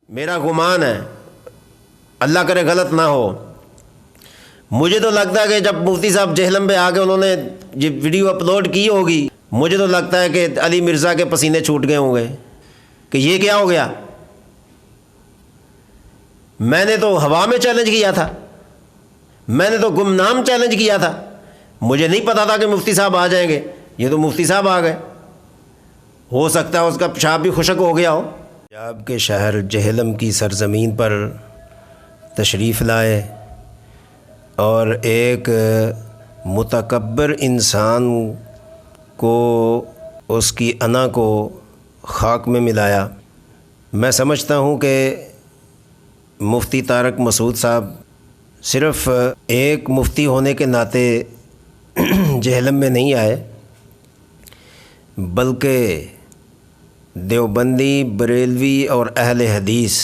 میرا گمان ہے، اللہ کرے غلط نہ ہو، مجھے تو لگتا ہے کہ جب مفتی صاحب جہلم پہ آ کے انہوں نے یہ ویڈیو اپلوڈ کی ہوگی، مجھے تو لگتا ہے کہ علی مرزا کے پسینے چھوٹ گئے ہوں گے کہ یہ کیا ہو گیا۔ میں نے تو ہوا میں چیلنج کیا تھا، میں نے تو گمنام چیلنج کیا تھا، مجھے نہیں پتا تھا کہ مفتی صاحب آ جائیں گے، یہ تو مفتی صاحب آ گئے۔ ہو سکتا ہے اس کا پیشاب بھی خشک ہو گیا ہو۔ پنجاب کے شہر جہلم کی سرزمین پر تشریف لائے اور ایک متکبر انسان کو، اس کی انا کو خاک میں ملایا۔ میں سمجھتا ہوں کہ مفتی طارق مسعود صاحب صرف ایک مفتی ہونے کے ناطے جہلم میں نہیں آئے، بلکہ دیوبندی، بریلوی اور اہل حدیث،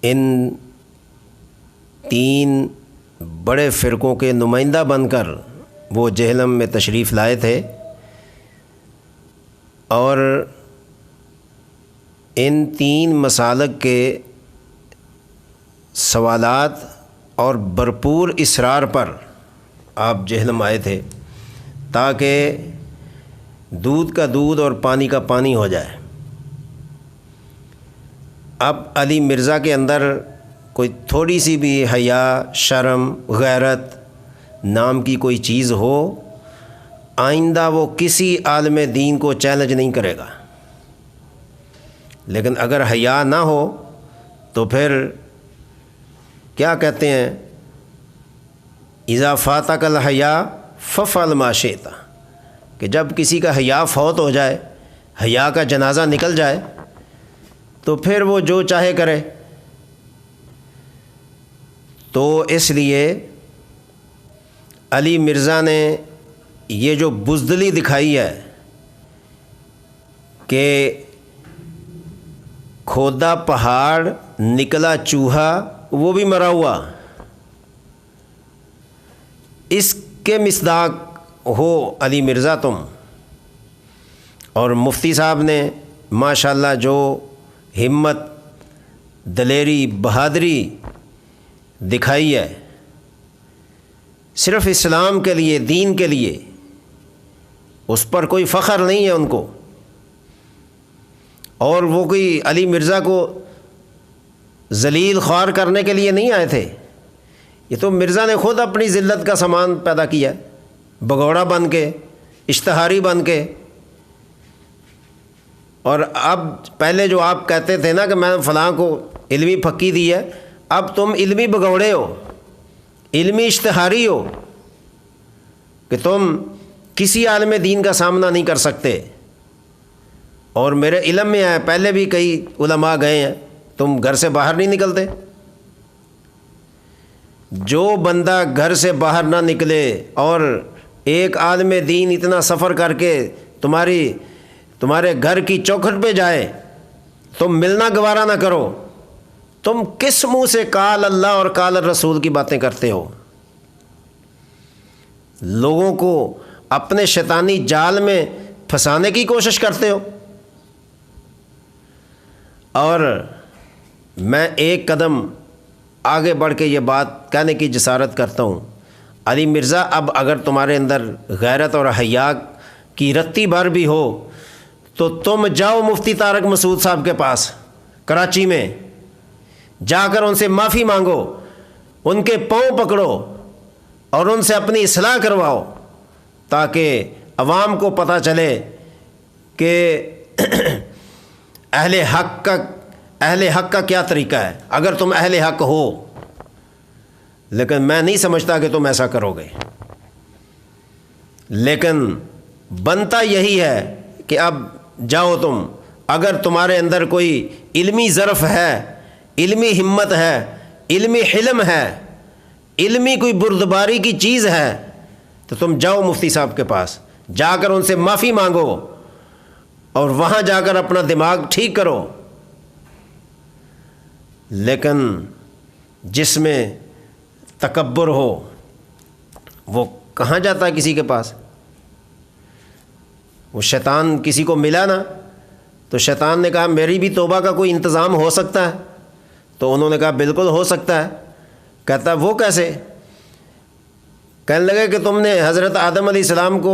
ان تین بڑے فرقوں کے نمائندہ بن کر وہ جہلم میں تشریف لائے تھے، اور ان تین مسالک کے سوالات اور بھرپور اصرار پر آپ جہلم آئے تھے تاکہ دودھ کا دودھ اور پانی کا پانی ہو جائے۔ اب علی مرزا کے اندر کوئی تھوڑی سی بھی حیا، شرم، غیرت نام کی کوئی چیز ہو، آئندہ وہ کسی عالم دین کو چیلنج نہیں کرے گا۔ لیکن اگر حیا نہ ہو تو پھر کیا کہتے ہیں، اذا فاتک الحیا فافعل ما شئت، کہ جب کسی کا حیا فوت ہو جائے، حیا کا جنازہ نکل جائے، تو پھر وہ جو چاہے کرے۔ تو اس لیے علی مرزا نے یہ جو بزدلی دکھائی ہے کہ کھودا پہاڑ نکلا چوہا وہ بھی مرا ہوا، اس کے مصداق ہو علی مرزا تم۔ اور مفتی صاحب نے ماشاءاللہ جو ہمت، دلیری، بہادری دکھائی ہے، صرف اسلام کے لیے، دین کے لیے، اس پر کوئی فخر نہیں ہے ان کو۔ اور وہ کوئی علی مرزا کو ذلیل خوار کرنے کے لیے نہیں آئے تھے، یہ تو مرزا نے خود اپنی ذلت کا سامان پیدا کیا، بگوڑا بن کے، اشتہاری بن کے۔ اور اب پہلے جو آپ کہتے تھے نا کہ میں فلاں کو علمی پھکی دی ہے، اب تم علمی بگوڑے ہو، علمی اشتہاری ہو کہ تم کسی عالم دین کا سامنا نہیں کر سکتے۔ اور میرے علم میں ہے پہلے بھی کئی علماء گئے ہیں، تم گھر سے باہر نہیں نکلتے۔ جو بندہ گھر سے باہر نہ نکلے اور ایک عالم دین اتنا سفر کر کے تمہارے گھر کی چوکھٹ پہ جائے، تم ملنا گوارا نہ کرو، تم کس منہ سے قال اللہ اور قال الرسول کی باتیں کرتے ہو؟ لوگوں کو اپنے شیطانی جال میں پھنسانے کی کوشش کرتے ہو۔ اور میں ایک قدم آگے بڑھ کے یہ بات کہنے کی جسارت کرتا ہوں، علی مرزا اب اگر تمہارے اندر غیرت اور حیا کی رتی بھر بھی ہو تو تم جاؤ مفتی طارق مسعود صاحب کے پاس کراچی میں، جا کر ان سے معافی مانگو، ان کے پاؤں پکڑو اور ان سے اپنی اصلاح کرواؤ، تاکہ عوام کو پتہ چلے کہ اہل حق کا کیا طریقہ ہے، اگر تم اہل حق ہو۔ لیکن میں نہیں سمجھتا کہ تم ایسا کرو گے۔ لیکن بنتا یہی ہے کہ اب جاؤ تم، اگر تمہارے اندر کوئی علمی ظرف ہے، علمی ہمت ہے، علمی حلم ہے، علمی کوئی بردباری کی چیز ہے، تو تم جاؤ مفتی صاحب کے پاس، جا کر ان سے معافی مانگو اور وہاں جا کر اپنا دماغ ٹھیک کرو۔ لیکن جس میں تکبر ہو وہ کہاں جاتا ہے کسی کے پاس؟ وہ شیطان کسی کو ملا نا تو شیطان نے کہا میری بھی توبہ کا کوئی انتظام ہو سکتا ہے؟ تو انہوں نے کہا بالکل ہو سکتا ہے۔ کہتا وہ کیسے؟ کہنے لگے کہ تم نے حضرت آدم علیہ السلام کو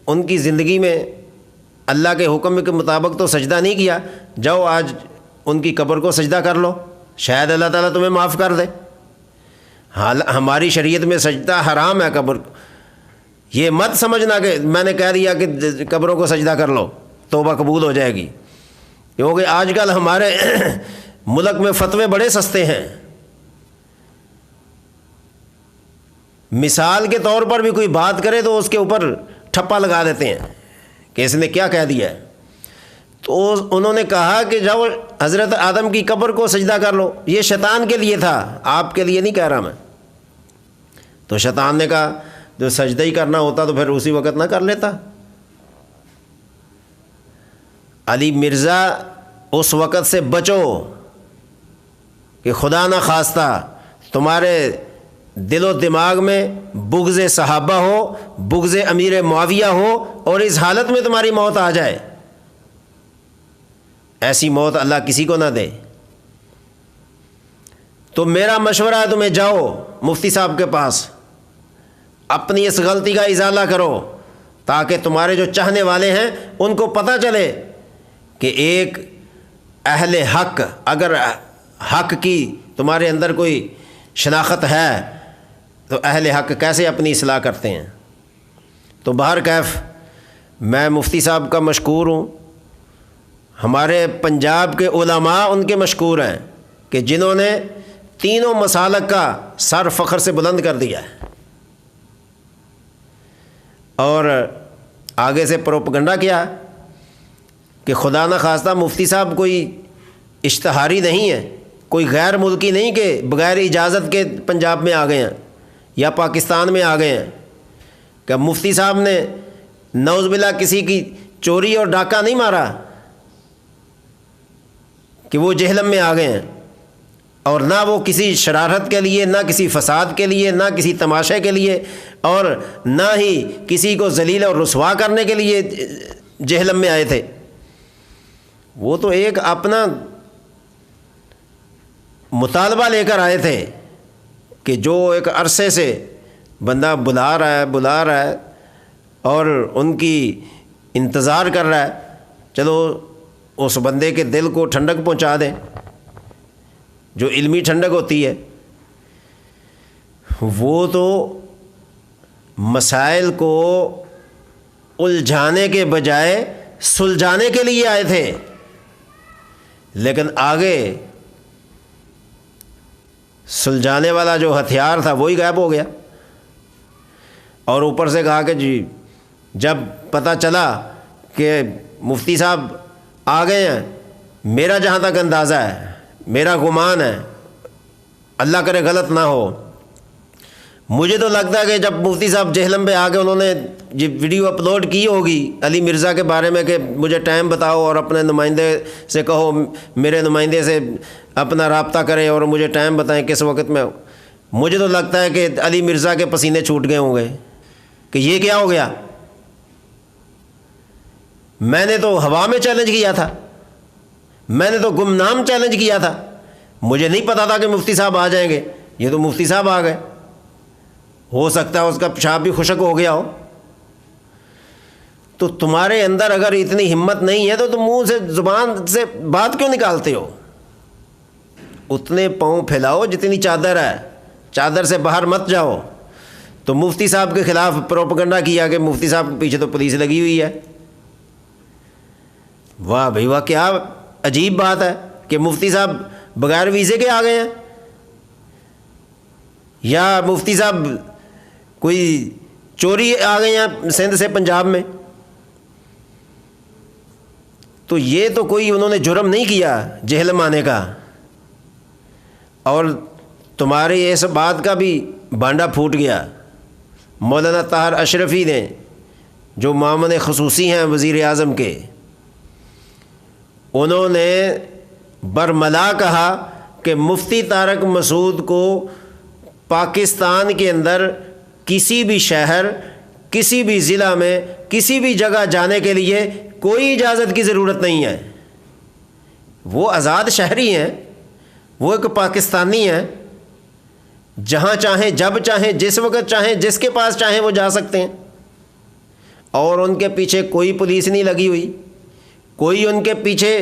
ان کی زندگی میں اللہ کے حکم کے مطابق تو سجدہ نہیں کیا، جاؤ آج ان کی قبر کو سجدہ کر لو، شاید اللہ تعالیٰ تمہیں معاف کر دے۔ ہماری شریعت میں سجدہ حرام ہے قبر، یہ مت سمجھنا کہ میں نے کہہ دیا کہ قبروں کو سجدہ کر لو توبہ قبول ہو جائے گی، کیونکہ آج کل ہمارے ملک میں فتوے بڑے سستے ہیں۔ مثال کے طور پر بھی کوئی بات کرے تو اس کے اوپر ٹھپا لگا دیتے ہیں کہ اس نے کیا کہہ دیا ہے۔ تو انہوں نے کہا کہ جاؤ حضرت آدم کی قبر کو سجدہ کر لو، یہ شیطان کے لیے تھا، آپ کے لیے نہیں کہہ رہا میں۔ تو شیطان نے کہا جو سجدہ ہی کرنا ہوتا تو پھر اسی وقت نہ کر لیتا۔ علی مرزا اس وقت سے بچو کہ خدا نہ خواستہ تمہارے دل و دماغ میں بغض صحابہ ہو، بغض امیر معاویہ ہو اور اس حالت میں تمہاری موت آ جائے۔ ایسی موت اللہ کسی کو نہ دے۔ تو میرا مشورہ ہے تمہیں جاؤ مفتی صاحب کے پاس، اپنی اس غلطی کا ازالہ کرو تاکہ تمہارے جو چاہنے والے ہیں ان کو پتہ چلے کہ ایک اہل حق، اگر حق کی تمہارے اندر کوئی شناخت ہے تو اہل حق کیسے اپنی اصلاح کرتے ہیں۔ تو بہرکیف میں مفتی صاحب کا مشکور ہوں، ہمارے پنجاب کے علماء ان کے مشکور ہیں کہ جنہوں نے تینوں مسالک کا سر فخر سے بلند کر دیا ہے، اور آگے سے پروپگنڈا کیا کہ خدا نہ خواستہ مفتی صاحب کوئی اشتہاری نہیں ہے، کوئی غیر ملکی نہیں کہ بغیر اجازت کے پنجاب میں آ گئے ہیں یا پاکستان میں آ گئے ہیں، کہ مفتی صاحب نے نعوذ باللہ کسی کی چوری اور ڈاکہ نہیں مارا کہ وہ جہلم میں آ گئے ہیں، اور نہ وہ کسی شرارت کے لیے، نہ کسی فساد کے لیے، نہ کسی تماشے کے لیے، اور نہ ہی کسی کو ذلیل اور رسوا کرنے کے لیے جہلم میں آئے تھے۔ وہ تو ایک اپنا مطالبہ لے کر آئے تھے کہ جو ایک عرصے سے بندہ بلا رہا ہے اور ان کی انتظار کر رہا ہے، چلو اس بندے کے دل کو ٹھنڈک پہنچا دیں، جو علمی ٹھنڈک ہوتی ہے۔ وہ تو مسائل کو الجھانے کے بجائے سلجھانے کے لیے آئے تھے، لیکن آگے سلجھانے والا جو ہتھیار تھا وہی غائب ہو گیا۔ اور اوپر سے کہا کہ جی جب پتہ چلا کہ مفتی صاحب آ گئے ہیں، میرا جہاں تک اندازہ ہے، میرا گمان ہے، اللہ کرے غلط نہ ہو، مجھے تو لگتا ہے کہ جب مفتی صاحب جہلم پہ آ کے انہوں نے یہ ویڈیو اپلوڈ کی ہوگی علی مرزا کے بارے میں کہ مجھے ٹائم بتاؤ اور اپنے نمائندے سے کہو میرے نمائندے سے اپنا رابطہ کریں اور مجھے ٹائم بتائیں کس وقت میں، مجھے تو لگتا ہے کہ علی مرزا کے پسینے چھوٹ گئے ہوں گے کہ یہ کیا ہو گیا۔ میں نے تو ہوا میں چیلنج کیا تھا، میں نے تو گمنام چیلنج کیا تھا، مجھے نہیں پتا تھا کہ مفتی صاحب آ جائیں گے، یہ تو مفتی صاحب آ گئے، ہو سکتا ہے اس کا پیشاب بھی خشک ہو گیا ہو۔ تو تمہارے اندر اگر اتنی ہمت نہیں ہے تو تم منہ سے زبان سے بات کیوں نکالتے ہو؟ اتنے پاؤں پھیلاؤ جتنی چادر ہے، چادر سے باہر مت جاؤ۔ تو مفتی صاحب کے خلاف پروپگنڈا کیا کہ مفتی صاحب کے پیچھے تو پولیس لگی ہوئی ہے۔ واہ بھائی واہ، کیا عجیب بات ہے کہ مفتی صاحب بغیر ویزے کے آ گئے ہیں، یا مفتی صاحب کوئی چوری آ گئے ہیں سندھ سے پنجاب میں۔ تو یہ تو کوئی انہوں نے جرم نہیں کیا جہلم آنے کا، اور تمہاری اس بات کا بھی بانڈا پھوٹ گیا۔ مولانا طاہر اشرفی نے جو معاون خصوصی ہیں وزیر اعظم کے، انہوں نے برملا کہا کہ مفتی طارق مسعود کو پاکستان کے اندر کسی بھی شہر، کسی بھی ضلع میں، کسی بھی جگہ جانے کے لیے کوئی اجازت کی ضرورت نہیں ہے۔ وہ آزاد شہری ہیں، وہ ایک پاکستانی ہیں، جہاں چاہیں جب چاہیں جس وقت چاہیں جس کے پاس چاہیں وہ جا سکتے ہیں، اور ان کے پیچھے کوئی پولیس نہیں لگی ہوئی، کوئی ان کے پیچھے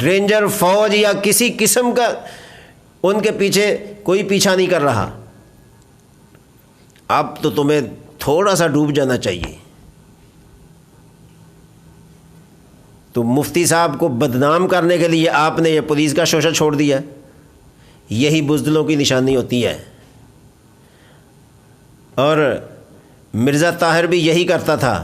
رینجر فوج یا کسی قسم کا ان کے پیچھے کوئی پیچھا نہیں کر رہا۔ اب تو تمہیں تھوڑا سا ڈوب جانا چاہیے۔ تو مفتی صاحب کو بدنام کرنے کے لیے آپ نے یہ پولیس کا شوشہ چھوڑ دیا، یہی بزدلوں کی نشانی ہوتی ہے۔ اور مرزا طاہر بھی یہی کرتا تھا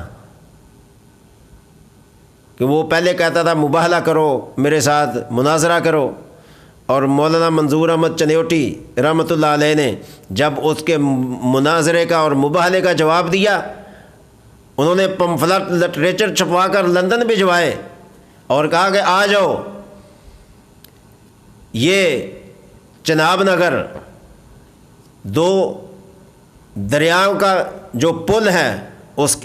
کہ وہ پہلے کہتا تھا مباہلہ کرو، میرے ساتھ مناظرہ کرو، اور مولانا منظور احمد چنیوٹی رحمۃ اللہ علیہ نے جب اس کے مناظرے کا اور مباہلے کا جواب دیا، انہوں نے پمفلٹ لٹریچر چھپوا کر لندن بھجوائے اور کہا کہ آ جاؤ، یہ چناب نگر دو دریاؤں کا جو پل ہے اس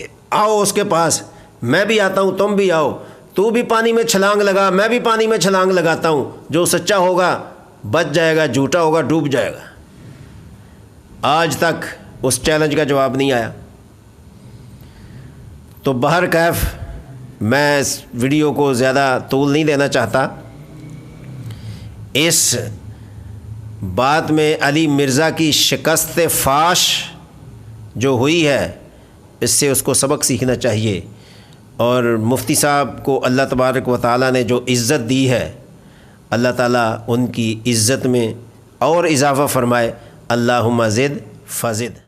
کے پاس، میں بھی آتا ہوں، تم بھی آؤ، تو بھی پانی میں چھلانگ لگا، میں بھی پانی میں چھلانگ لگاتا ہوں، جو سچا ہوگا بچ جائے گا، جھوٹا ہوگا ڈوب جائے گا۔ آج تک اس چیلنج کا جواب نہیں آیا۔ تو بہرکیف میں اس ویڈیو کو زیادہ طول نہیں دینا چاہتا۔ اس بات میں علی مرزا کی شکست فاش جو ہوئی ہے، اس سے اس کو سبق سیکھنا چاہیے، اور مفتی صاحب کو اللہ تبارک و تعالیٰ نے جو عزت دی ہے، اللہ تعالیٰ ان کی عزت میں اور اضافہ فرمائے۔ اللہم زد فزد۔